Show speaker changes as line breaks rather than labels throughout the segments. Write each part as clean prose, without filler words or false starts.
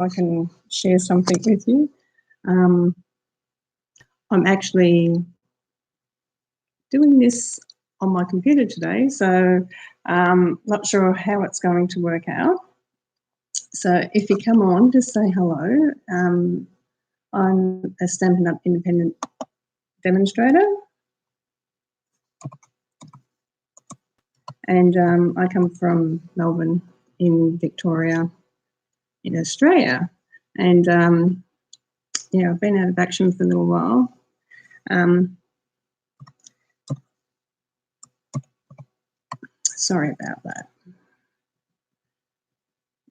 I can share something with you. I'm actually doing this on my computer today, so not sure how it's going to work out. So if you come on, just say hello. I'm a Stampin' Up independent demonstrator, and I come from Melbourne in Victoria in Australia, and yeah, I've been out of action for a little while. Sorry about that.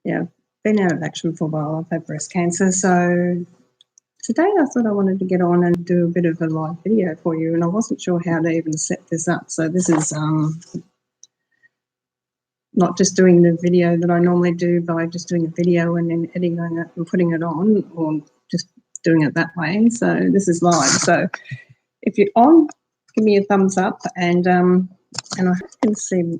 Yeah, been out of action for a while. I've had breast cancer, so today I thought I wanted to get on and do a bit of a live video for you, and I wasn't sure how to even set this up. So this is not just doing the video that I normally do by just doing a video and then editing it and putting it on, or just doing it that way. So this is live. So if you're on, give me a thumbs up, and I hope you can see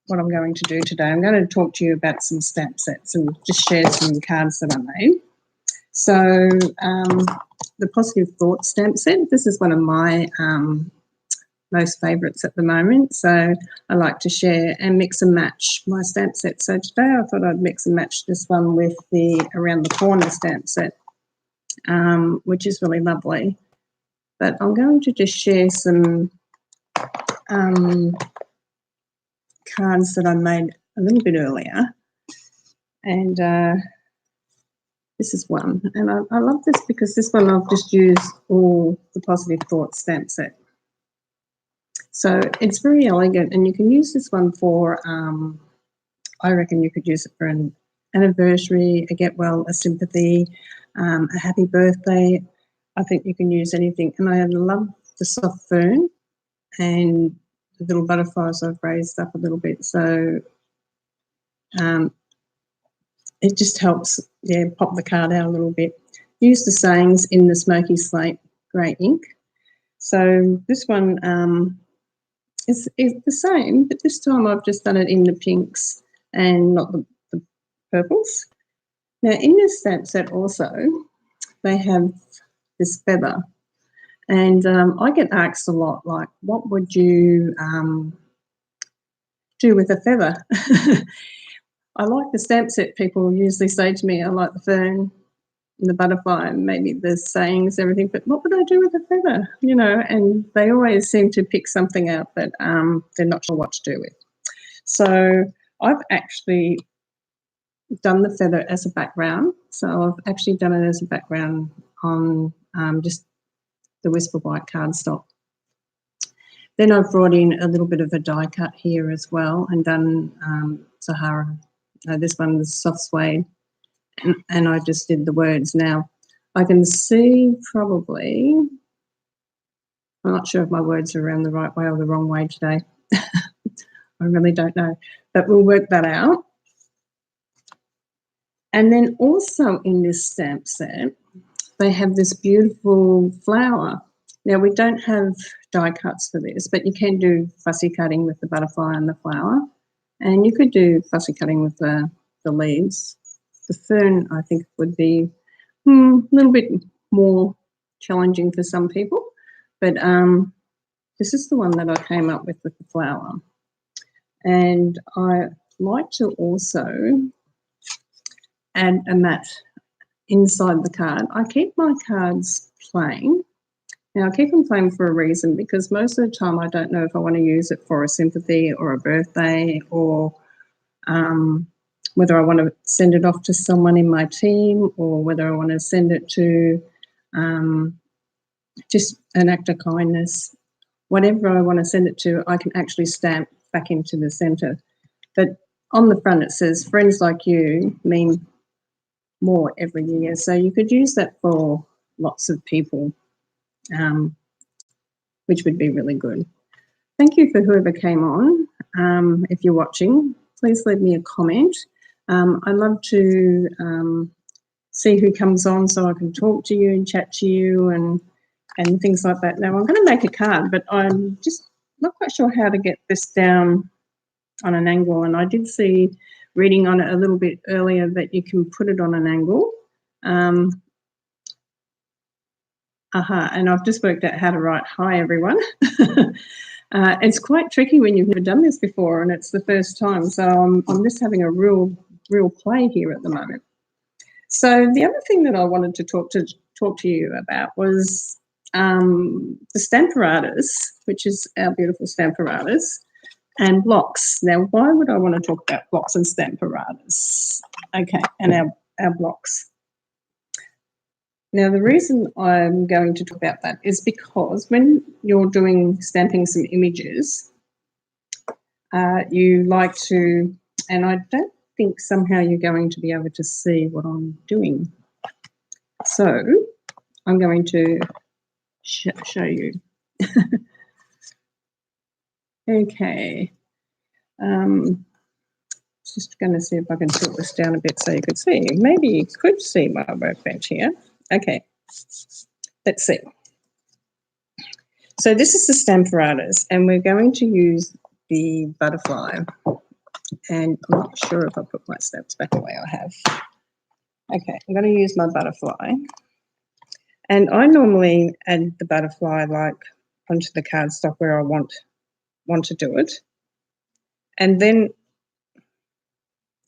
what I'm going to do today. I'm going to talk to you about some stamp sets and just share some cards that I made. So the Positive Thoughts stamp set, this is one of my most favourites at the moment. So I like to share and mix and match my stamp set. So today I thought I'd mix and match this one with the Around the Corner stamp set, which is really lovely. But I'm going to just share some cards that I made a little bit earlier, and this is one, and I love this because this one I've just used all the Positive Thoughts stamp set. So it's very elegant, and you can use this one for, I reckon you could use it for an anniversary, a get well, a sympathy, a happy birthday. I think you can use anything, and I love the soft fern and the little butterflies I've raised up a little bit. So it just helps, yeah, pop the card out a little bit. Use the sayings in the smoky slate grey ink. So this one is the same, but this time I've just done it in the pinks and not the purples. Now in this stamp set also, they have this feather. And I get asked a lot, like, what would you do with a feather? I like the stamp set. People usually say to me, I like the fern and the butterfly and maybe the sayings, everything, but what would I do with a feather? You know, and they always seem to pick something out that they're not sure what to do with. So I've actually done the feather as a background. So I've actually done it as a background on just the Whisper White cardstock. Then I've brought in a little bit of a die cut here as well and done Sahara. This one was soft suede, and I just did the words. Now I can see probably, I'm not sure if my words are around the right way or the wrong way today. I really don't know, but we'll work that out. And then also in this stamp set, they have this beautiful flower. Now, we don't have die cuts for this, but you can do fussy cutting with the butterfly and the flower, and you could do fussy cutting with the leaves. The fern, I think, would be a little bit more challenging for some people, but this is the one that I came up with the flower. And I like to also add a mat inside the card. I keep my cards plain. Now, I keep them plain for a reason, because most of the time I don't know if I want to use it for a sympathy or a birthday, or whether I want to send it off to someone in my team, or whether I want to send it to just an act of kindness. Whatever I want to send it to, I can actually stamp back into the centre. But on the front it says, friends like you mean more every year. So you could use that for lots of people, which would be really good. Thank you for whoever came on. If you're watching, please leave me a comment. I love to see who comes on so I can talk to you and chat to you and things like that. Now, I'm going to make a card, but I'm just not quite sure how to get this down on an angle, and I did see reading on it a little bit earlier that you can put it on an angle, And I've just worked out how to write hi, everyone. It's quite tricky when you've never done this before and it's the first time. So I'm just having a real play here at the moment. So the other thing that I wanted to talk to you about was the Stamparatas, which is our beautiful Stamparatas, and blocks. Now, why would I want to talk about blocks and Stamparatas? Okay, and our blocks. Now, the reason I'm going to talk about that is because when you're stamping some images, you like to, and I don't think somehow you're going to be able to see what I'm doing. So I'm going to show you. Okay. Just going to see if I can tilt this down a bit so you could see. Maybe you could see my workbench here. Okay. Let's see. So this is the Stamparatas, and we're going to use the butterfly. And I'm not sure if I put my stamps back the way I have. Okay, I'm going to use my butterfly. And I normally add the butterfly like onto the cardstock where I want to do it. And then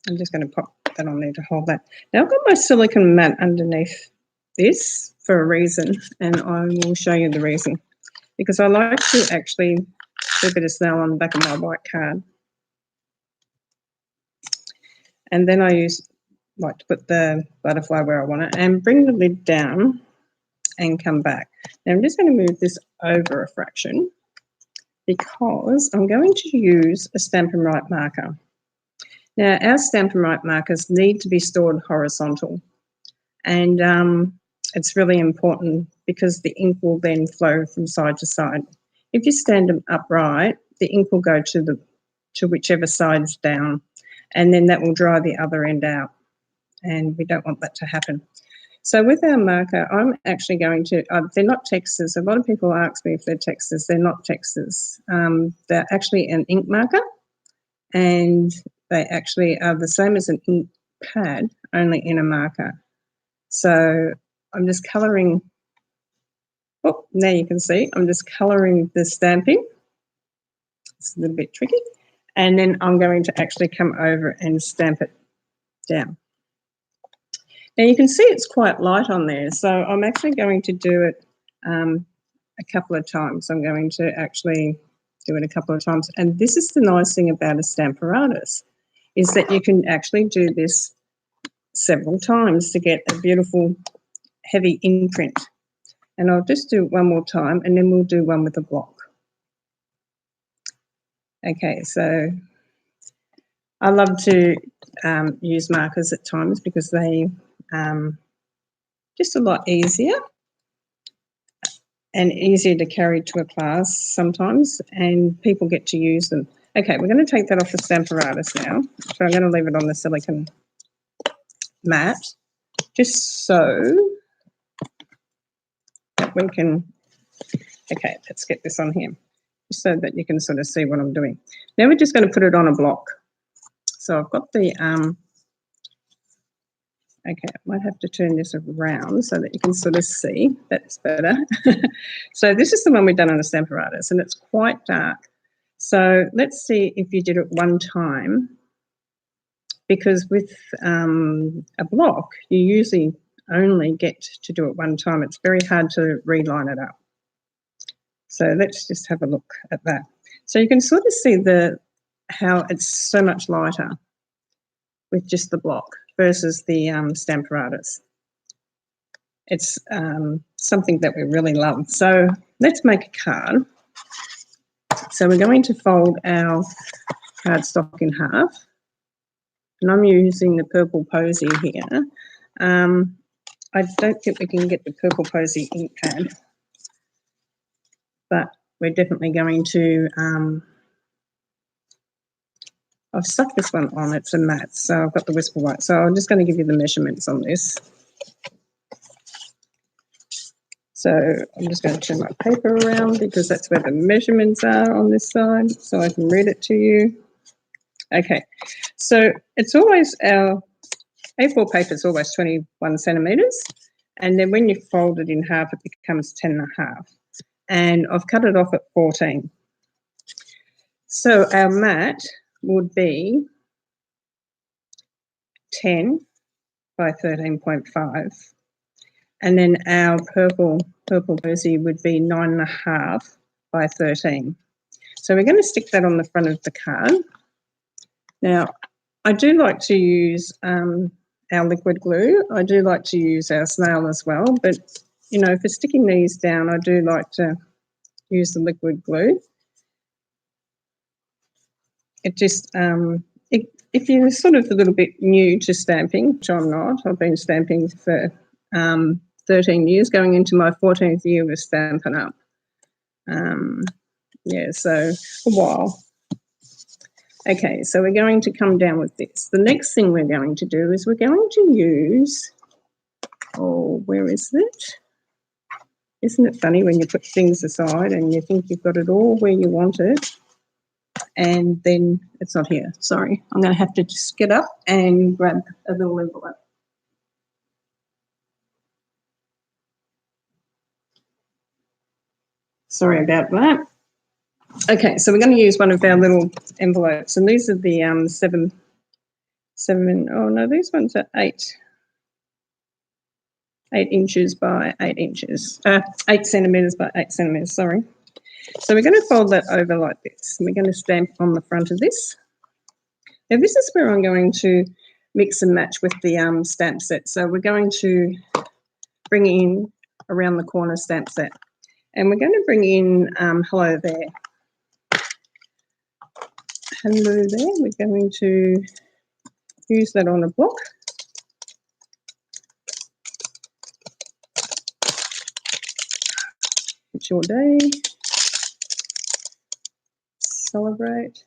I'm just going to pop that on there to hold that. Now I've got my silicone mat underneath this for a reason, and I will show you the reason. Because I like to actually do a bit of snow on the back of my white card. And then I like to put the butterfly where I want it and bring the lid down and come back. Now I'm just going to move this over a fraction because I'm going to use a Stampin' Right marker. Now our Stampin' Right markers need to be stored horizontal, and it's really important because the ink will then flow from side to side. If you stand them upright, the ink will go to whichever side's down, and then that will dry the other end out, and we don't want that to happen. So with our marker, I'm actually going to, they're not textures. A lot of people ask me if they're textures. They're not textures. They're actually an ink marker, and they actually are the same as an ink pad, only in a marker. So I'm just colouring, oh, now you can see, I'm just colouring the stamping. It's a little bit tricky. And then I'm going to actually come over and stamp it down. Now you can see it's quite light on there, so I'm actually going to do it a couple of times. I'm going to actually do it a couple of times. And this is the nice thing about a Stamparatas, is that you can actually do this several times to get a beautiful heavy imprint. And I'll just do it one more time, and then we'll do one with a block. Okay, so I love to use markers at times because they just a lot easier and easier to carry to a class sometimes, and people get to use them. Okay, we're going to take that off the Stamparatas now. So I'm going to leave it on the silicone mat just so that we can, okay, let's get this on here just so that you can sort of see what I'm doing. Now we're just going to put it on a block. So I've got the, okay, I might have to turn this around so that you can sort of see. That's better. So this is the one we've done on a Stamparatas, and it's quite dark. So let's see if you did it one time, because with a block, you usually only get to do it one time. It's very hard to reline it up. So let's just have a look at that. So you can sort of see how it's so much lighter with just the block versus the Stamparatas. It's something that we really love. So let's make a card. So we're going to fold our cardstock in half. And I'm using the purple posy here. I don't think we can get the purple posy ink pad, but we're definitely going to, I've stuck this one on, it's a matte, so I've got the Whisper White. So I'm just going to give you the measurements on this. So I'm just going to turn my paper around because that's where the measurements are on this side, so I can read it to you. Okay, so it's always our A4 paper is always 21 centimetres, and then when you fold it in half, it becomes 10.5. And I've cut it off at 14. So our mat would be 10 by 13.5. And then our purple jersey would be 9.5 by 13. So we're going to stick that on the front of the card. Now, I do like to use our liquid glue. I do like to use our snail as well, but you know, for sticking these down, I do like to use the liquid glue. It just, if you're sort of a little bit new to stamping, which I'm not, I've been stamping for 13 years, going into my 14th year with Stampin' Up. Yeah, so a while. Okay, so we're going to come down with this. The next thing we're going to do is we're going to use, oh, where is it? Isn't it funny when you put things aside and you think you've got it all where you want it, and then it's not here. Sorry, I'm going to have to just get up and grab a little envelope. Sorry about that. Okay, so we're going to use one of our little envelopes, and these are the oh no, these ones are 8 inches by 8 inches, 8 centimetres by 8 centimetres, sorry. So we're going to fold that over like this, and we're going to stamp on the front of this. Now this is where I'm going to mix and match with the stamp set. So we're going to bring in around the corner stamp set, and we're going to bring in hello there. Hello there, we're going to use that on a block. It's your day. Celebrate.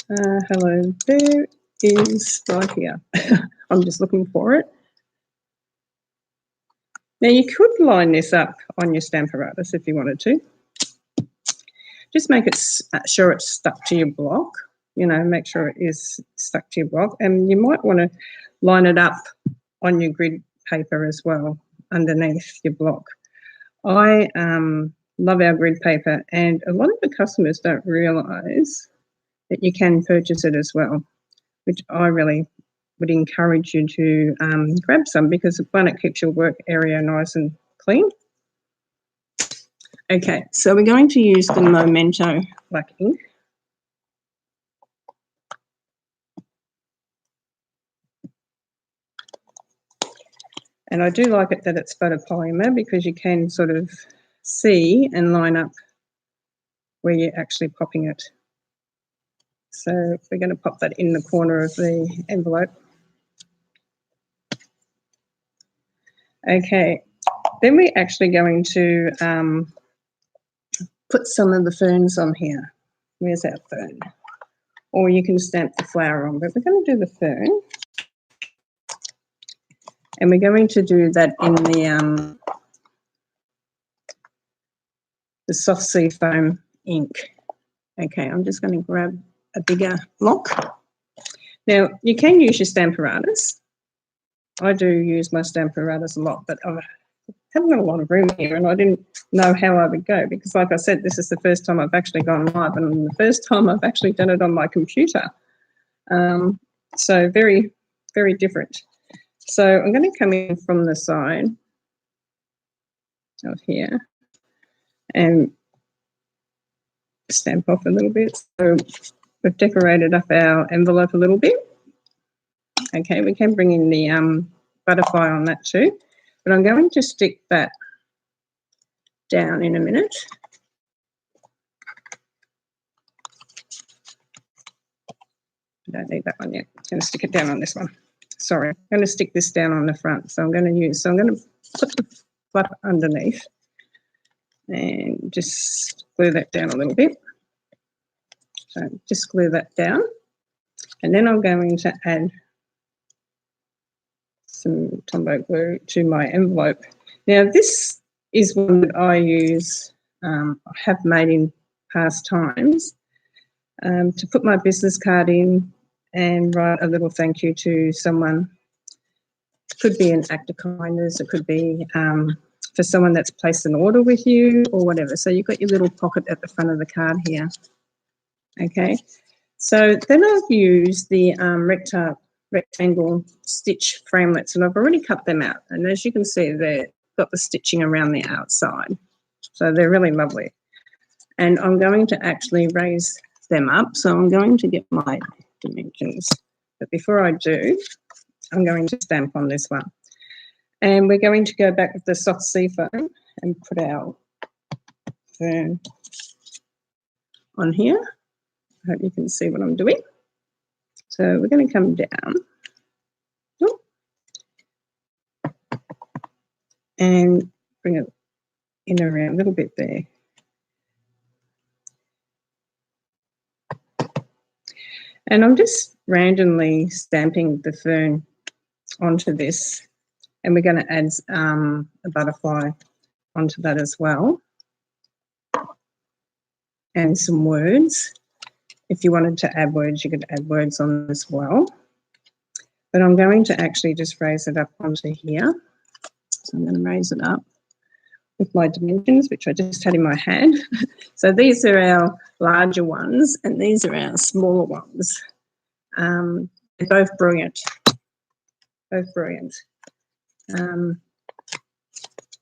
Hello there is right here. I'm just looking for it. Now you could line this up on your Stamparatus if you wanted to. Just make it sure it's stuck to your block. You know, make sure it is stuck to your block, and you might want to line it up on your grid paper as well underneath your block. I love our grid paper, and a lot of the customers don't realise that you can purchase it as well, which I really would encourage you to grab some, because one, it keeps your work area nice and clean. Okay, so we're going to use the Memento black ink. And I do like it that it's photopolymer, because you can sort of see and line up where you're actually popping it. So we're going to pop that in the corner of the envelope. Okay, then we're actually going to put some of the ferns on here. Where's our fern? Or you can stamp the flower on, but we're going to do the fern. And we're going to do that in the soft sea foam ink. Okay, I'm just going to grab a bigger block. Now, you can use your Stamparatus. I do use my Stamparatus a lot, but I haven't got a lot of room here, and I didn't know how I would go, because like I said, this is the first time I've actually gone live, and the first time I've actually done it on my computer. So very, very different. So I'm going to come in from the side of here and stamp off a little bit. So we've decorated up our envelope a little bit. Okay, we can bring in the butterfly on that too, but I'm going to stick that down in a minute. I don't need that one yet. I'm going to stick it down on this one. Sorry, I'm going to stick this down on the front. So I'm going to put the flap underneath and just glue that down a little bit. So just glue that down, and then I'm going to add some Tombow glue to my envelope. Now this is one that I use, I have made in past times, to put my business card in and write a little thank you to someone. It could be an act of kindness, it could be for someone that's placed an order with you or whatever. So you've got your little pocket at the front of the card here. Okay, so then I've used the rectangle stitch framelits, and I've already cut them out. And as you can see, they've got the stitching around the outside. So they're really lovely. And I'm going to actually raise them up. So I'm going to get my dimensions. But before I do, I'm going to stamp on this one. And we're going to go back with the soft sea foam and put our fern on here. I hope you can see what I'm doing. So we're going to come down and bring it in around a little bit there. And I'm just randomly stamping the fern onto this, and we're going to add a butterfly onto that as well, and some words. If you wanted to add words, you could add words on as well. But I'm going to actually just raise it up onto here. So I'm going to raise it up with my dimensions, which I just had in my hand. So these are our larger ones, and these are our smaller ones. They're both brilliant. Both brilliant.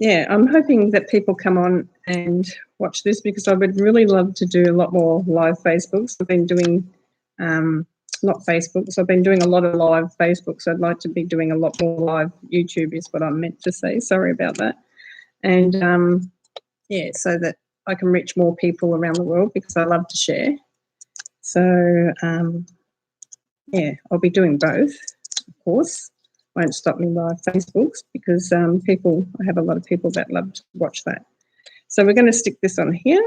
Yeah, I'm hoping that people come on and watch this, because I would really love to do a lot more live Facebooks. I've been doing, not Facebooks, I've been doing a lot of live Facebooks. I'd like to be doing a lot more live YouTube is what I meant to say. Sorry about that. And yeah, so that I can reach more people around the world, because I love to share. So yeah, I'll be doing both, of course. Won't stop me live Facebooks, because I have a lot of people that love to watch that. So we're going to stick this on here,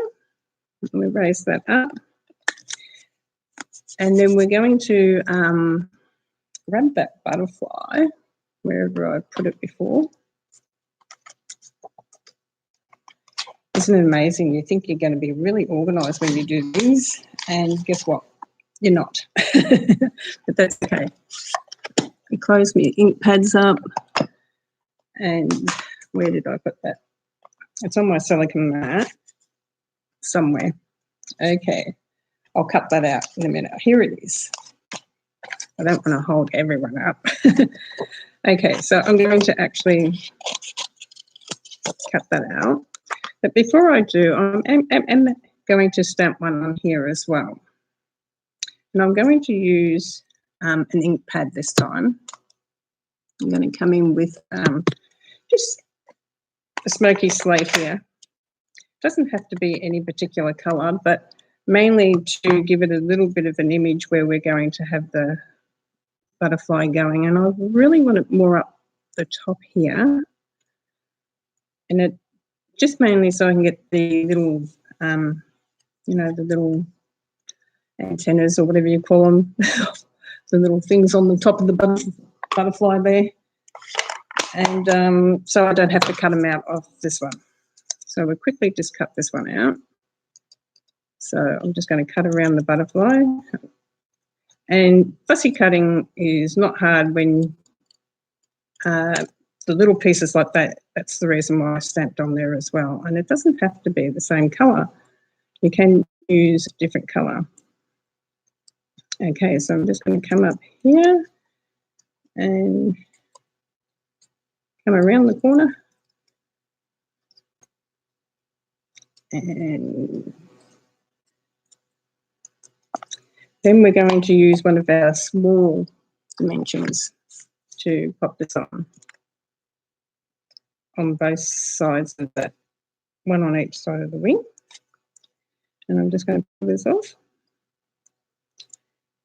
and we raise that up. And then we're going to grab that butterfly wherever I put it before. Isn't it amazing? You think you're going to be really organised when you do these, and guess what? You're not. But that's okay. I close my ink pads up, and where did I put that? It's on my silicone mat somewhere. Okay, I'll cut that out in a minute. Here it is. I don't want to hold everyone up. Okay, so I'm going to actually cut that out. But before I do, I'm going to stamp one on here as well. And I'm going to use an ink pad this time. I'm going to come in with just a smoky slate here. Doesn't have to be any particular colour, but mainly to give it a little bit of an image where we're going to have the butterfly going. And I really want it more up the top here. And it just mainly so I can get the little, you know, the little antennas or whatever you call them, the little things on the top of the butterfly there. And so I don't have to cut them out of this one. So we'll quickly just cut this one out. So I'm just going to cut around the butterfly. And fussy cutting is not hard when the little pieces like that, that's the reason why I stamped on there as well. And it doesn't have to be the same colour. You can use a different colour. Okay, so I'm just going to come up here and come around the corner. And then we're going to use one of our small dimensions to pop this on both sides of that, one on each side of the wing. And I'm just going to pull this off.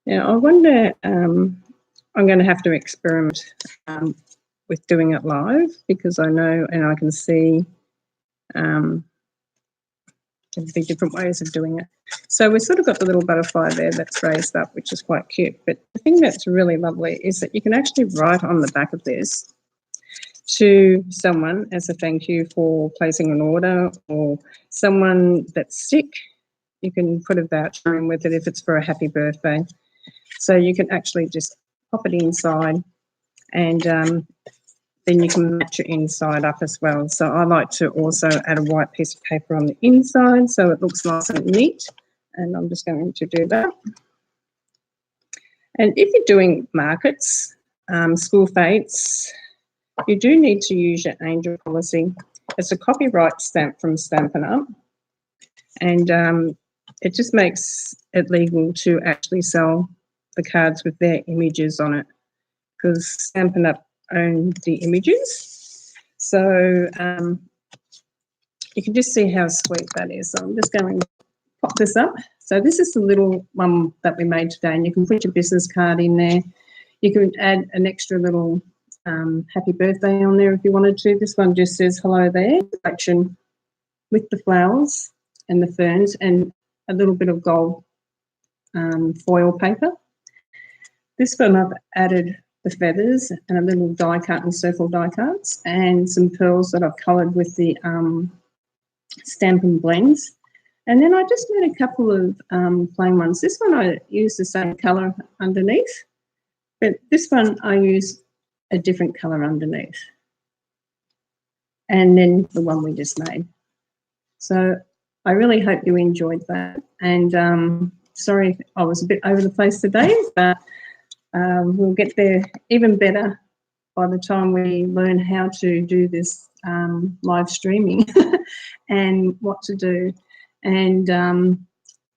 Now I wonder, I'm going to have to experiment with doing it live, because I know and I can see there'll be different ways of doing it. So we've sort of got the little butterfly there that's raised up, which is quite cute. But the thing that's really lovely is that you can actually write on the back of this to someone as a thank you for placing an order, or someone that's sick. You can put a voucher in with it if it's for a happy birthday. So you can actually just pop it inside, and then you can match your inside up as well. So I like to also add a white piece of paper on the inside so it looks nice and neat. And I'm just going to do that. And if you're doing markets, school fates, you do need to use your angel policy. It's a copyright stamp from Stampin' Up. And it just makes it legal to actually sell the cards with their images on it, because Stampin' Up own the images. So you can just see how sweet that is. So I'm just going to pop this up. So this is the little one that we made today, and you can put your business card in there. You can add an extra little happy birthday on there if you wanted to. This one just says hello there, collection with the flowers and the ferns and a little bit of gold foil paper. This one I've added the feathers and a little die cut and circle die cuts and some pearls that I've coloured with the Stampin' Blends. And then I just made a couple of plain ones. This one I used the same colour underneath, but this one I used a different colour underneath. And then the one we just made. So I really hope you enjoyed that. And sorry if I was a bit over the place today, but we'll get there even better by the time we learn how to do this live streaming and what to do. And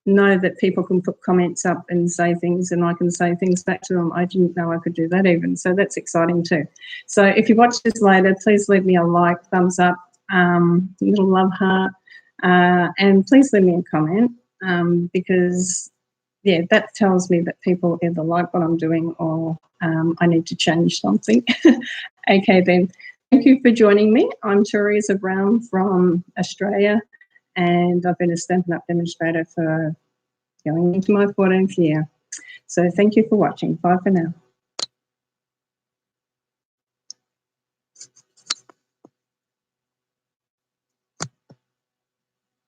know that people can put comments up and say things, and I can say things back to them. I didn't know I could do that even, so that's exciting too. So if you watch this later, please leave me a like, thumbs up, little love heart, and please leave me a comment, because yeah, that tells me that people either like what I'm doing or I need to change something. Okay then, thank you for joining me. I'm Teresa Brown from Australia, and I've been a Stampin' Up demonstrator for going into my 14th year. So thank you for watching. Bye for now.